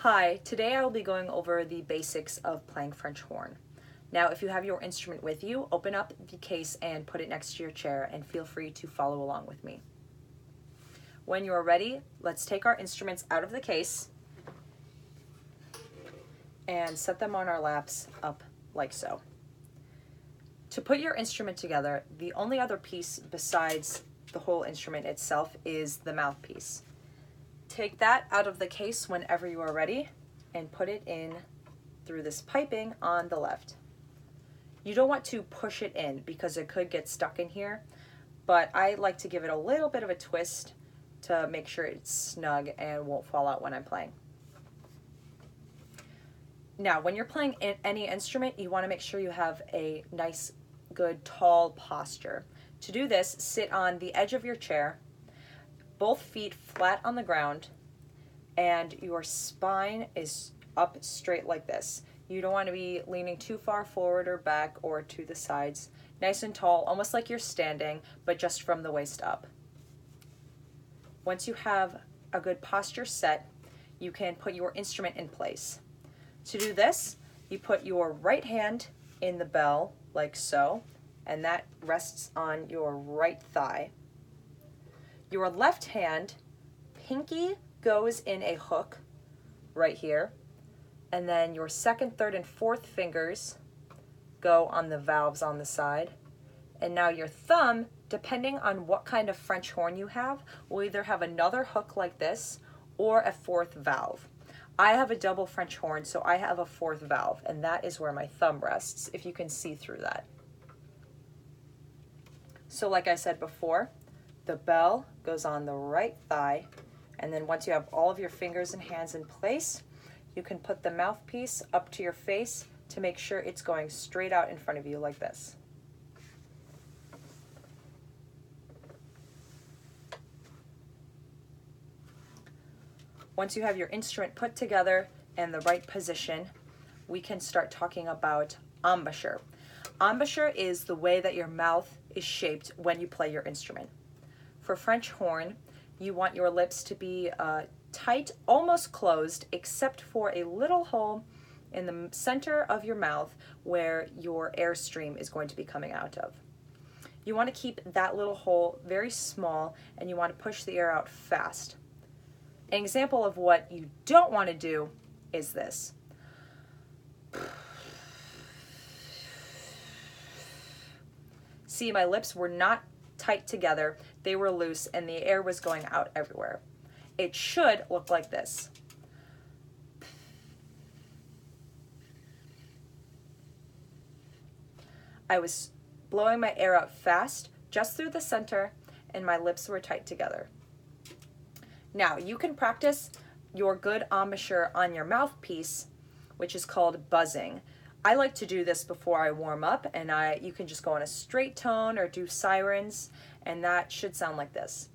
Hi, today I will be going over the basics of playing French horn. Now, if you have your instrument with you, open up the case and put it next to your chair and feel free to follow along with me. When you are ready, let's take our instruments out of the case and set them on our laps up like so. To put your instrument together, the only other piece besides the whole instrument itself is the mouthpiece. Take that out of the case whenever you are ready and put it in through this piping on the left. You don't want to push it in because it could get stuck in here, but I like to give it a little bit of a twist to make sure it's snug and won't fall out when I'm playing. Now, when you're playing any instrument, you want to make sure you have a nice, good, tall posture. To do this, sit on the edge of your chair, both feet flat on the ground, and your spine is up straight like this. You don't want to be leaning too far forward or back or to the sides. Nice and tall, almost like you're standing, but just from the waist up. Once you have a good posture set, you can put your instrument in place. To do this, you put your right hand in the bell like so, and that rests on your right thigh. Your left hand, pinky goes in a hook right here, and then your second, third, and fourth fingers go on the valves on the side. And now your thumb, depending on what kind of French horn you have, will either have another hook like this or a fourth valve. I have a double French horn, so I have a fourth valve, and that is where my thumb rests, if you can see through that. So like I said before, the bell goes on the right thigh, and then once you have all of your fingers and hands in place, you can put the mouthpiece up to your face to make sure it's going straight out in front of you like this. Once you have your instrument put together and the right position, we can start talking about embouchure. Embouchure is the way that your mouth is shaped when you play your instrument. For French horn, you want your lips to be tight, almost closed, except for a little hole in the center of your mouth where your airstream is going to be coming out of. You want to keep that little hole very small, and you want to push the air out fast. An example of what you don't want to do is this. See, my lips were not tight together, they were loose, and the air was going out everywhere. It should look like this. I was blowing my air out fast, just through the center, and my lips were tight together. Now, you can practice your good embouchure on your mouthpiece, which is called buzzing. I like to do this before I warm up, and you can just go on a straight tone or do sirens, and that should sound like this.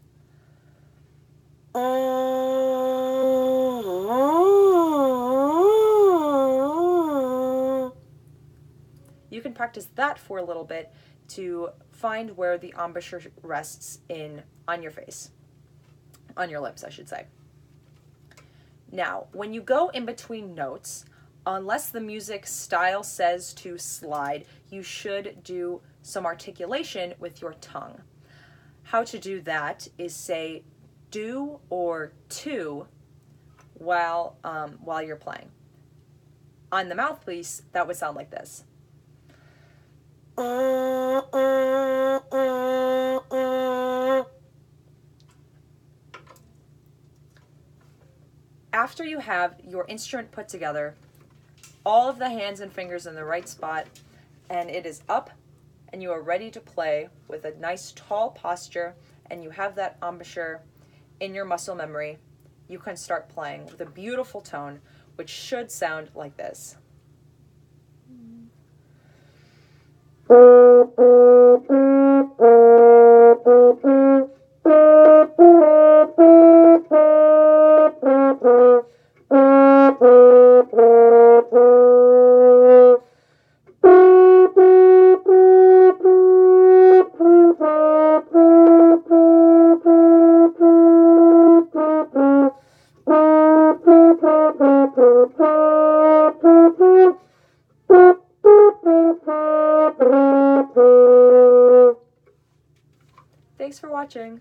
You can practice that for a little bit to find where the embouchure rests on your face. On your lips, I should say. Now, when you go in between notes, unless the music style says to slide, you should do some articulation with your tongue. How to do that is say do or to while you're playing. On the mouthpiece, that would sound like this. After you have your instrument put together, all of the hands and fingers in the right spot, and it is up, and you are ready to play with a nice tall posture, and you have that embouchure in your muscle memory, you can start playing with a beautiful tone, which should sound like this. Thanks for watching.